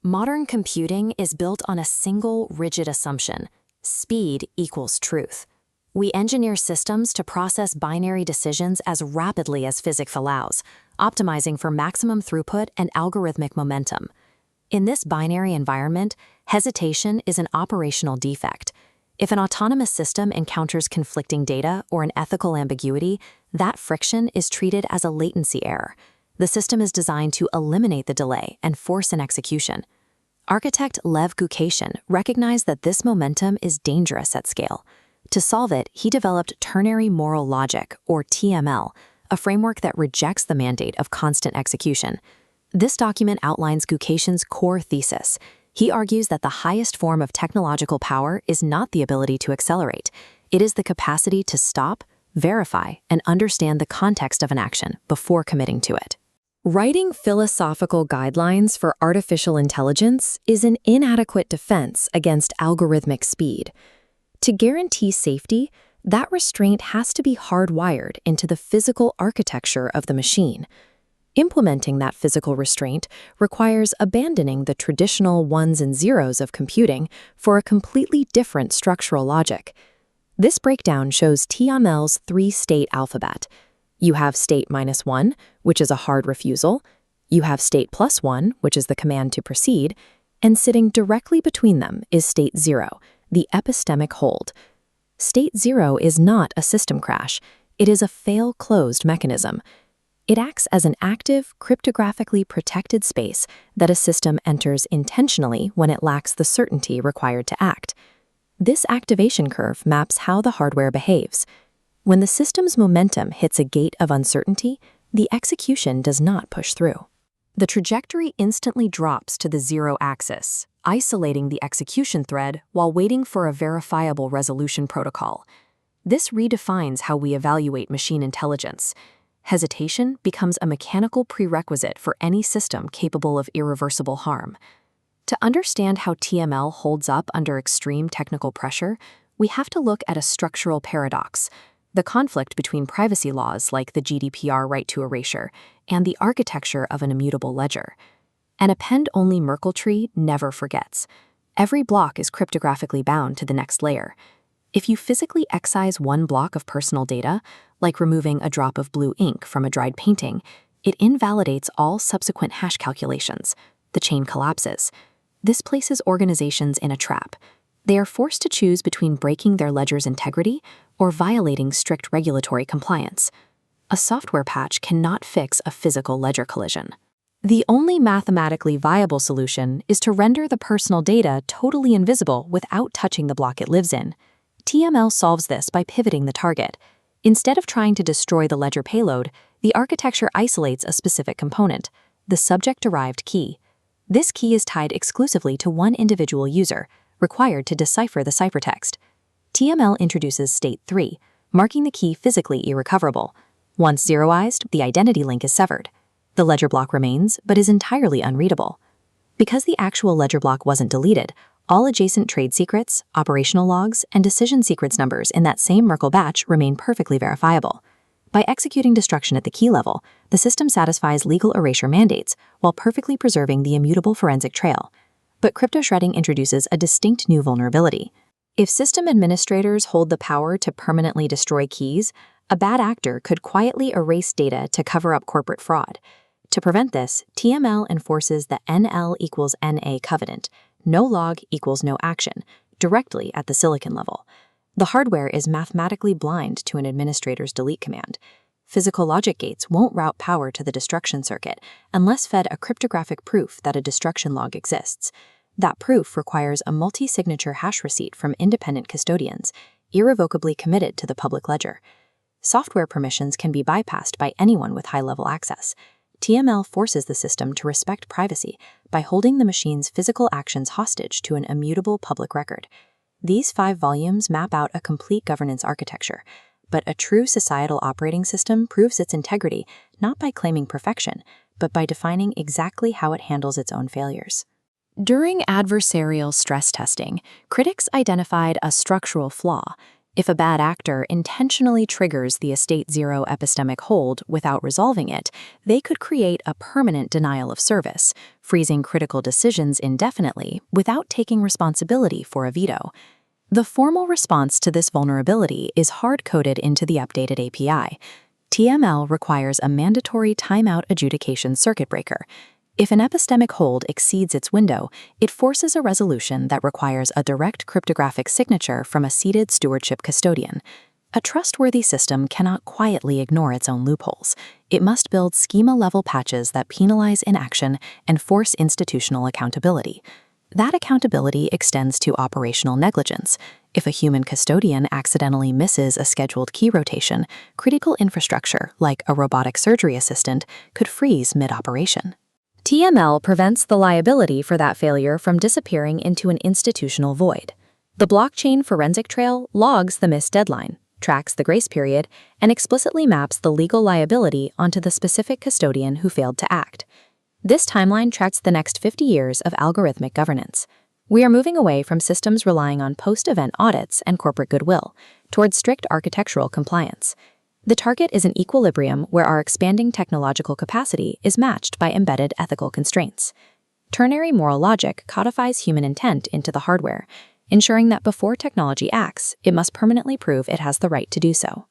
Modern computing is built on a single rigid assumption: speed equals truth. We engineer systems to process binary decisions as rapidly as physics allows, optimizing for maximum throughput and algorithmic momentum. In this binary environment, hesitation is an operational defect. If an autonomous system encounters conflicting data or an ethical ambiguity, that friction is treated as a latency error. The system is designed to eliminate the delay and force an execution. Architect Lev Gukashian recognized that this momentum is dangerous at scale. To solve it, he developed Ternary moral logic, or TML, a framework that rejects the mandate of constant execution. This document outlines Gukashian's core thesis. He argues that the highest form of technological power is not the ability to accelerate. It is the capacity to stop, verify, and understand the context of an action before committing to it. Writing philosophical guidelines for artificial intelligence is an inadequate defense against algorithmic speed. To guarantee safety, that restraint has to be hardwired into the physical architecture of the machine. Implementing that physical restraint requires abandoning the traditional ones and zeros of computing for a completely different structural logic. This breakdown shows TML's three-state alphabet. You have state -1, which is a hard refusal. You have state +1, which is the command to proceed. And sitting directly between them is state 0, the epistemic hold. State 0 is not a system crash. It is a fail-closed mechanism. It acts as an active, cryptographically protected space that a system enters intentionally when it lacks the certainty required to act. This activation curve maps how the hardware behaves. When the system's momentum hits a gate of uncertainty, the execution does not push through. The trajectory instantly drops to the zero axis, isolating the execution thread while waiting for a verifiable resolution protocol. This redefines how we evaluate machine intelligence. Hesitation becomes a mechanical prerequisite for any system capable of irreversible harm. To understand how TML holds up under extreme technical pressure, we have to look at a structural paradox: the conflict between privacy laws like the GDPR right to erasure and the architecture of an immutable ledger. An append-only Merkle tree never forgets. Every block is cryptographically bound to the next layer. If you physically excise one block of personal data, like removing a drop of blue ink from a dried painting, it invalidates all subsequent hash calculations. The chain collapses. This places organizations in a trap. They are forced to choose between breaking their ledger's integrity or violating strict regulatory compliance. A software patch cannot fix a physical ledger collision. The only mathematically viable solution is to render the personal data totally invisible without touching the block it lives in. TML solves this by pivoting the target. Instead of trying to destroy the ledger payload, the architecture isolates a specific component, the subject-derived key. This key is tied exclusively to one individual user, required to decipher the ciphertext. TML introduces state 3, marking the key physically irrecoverable. Once zeroized, the identity link is severed. The ledger block remains, but is entirely unreadable. Because the actual ledger block wasn't deleted, all adjacent trade secrets, operational logs, and decision secrets numbers in that same Merkle batch remain perfectly verifiable. By executing destruction at the key level, the system satisfies legal erasure mandates while perfectly preserving the immutable forensic trail. But crypto shredding introduces a distinct new vulnerability. If system administrators hold the power to permanently destroy keys, a bad actor could quietly erase data to cover up corporate fraud. To prevent this, TML enforces the NL equals NA covenant, no log equals no action, directly at the silicon level. The hardware is mathematically blind to an administrator's delete command. Physical logic gates won't route power to the destruction circuit unless fed a cryptographic proof that a destruction log exists. That proof requires a multi-signature hash receipt from independent custodians, irrevocably committed to the public ledger. Software permissions can be bypassed by anyone with high-level access. TML forces the system to respect privacy by holding the machine's physical actions hostage to an immutable public record. These 5 volumes map out a complete governance architecture, but a true societal operating system proves its integrity not by claiming perfection, but by defining exactly how it handles its own failures. During adversarial stress testing, critics identified a structural flaw. If a bad actor intentionally triggers the estate zero epistemic hold without resolving it, they could create a permanent denial of service, freezing critical decisions indefinitely without taking responsibility for a veto. The formal response to this vulnerability is hard-coded into the updated API. TML requires a mandatory timeout adjudication circuit breaker. If an epistemic hold exceeds its window, it forces a resolution that requires a direct cryptographic signature from a seated stewardship custodian. A trustworthy system cannot quietly ignore its own loopholes. It must build schema-level patches that penalize inaction and force institutional accountability. That accountability extends to operational negligence. If a human custodian accidentally misses a scheduled key rotation, critical infrastructure, like a robotic surgery assistant, could freeze mid-operation. TML prevents the liability for that failure from disappearing into an institutional void. The blockchain forensic trail logs the missed deadline, tracks the grace period, and explicitly maps the legal liability onto the specific custodian who failed to act. This timeline tracks the next 50 years of algorithmic governance. We are moving away from systems relying on post-event audits and corporate goodwill towards strict architectural compliance. The target is an equilibrium where our expanding technological capacity is matched by embedded ethical constraints. Ternary moral logic codifies human intent into the hardware, ensuring that before technology acts, it must permanently prove it has the right to do so.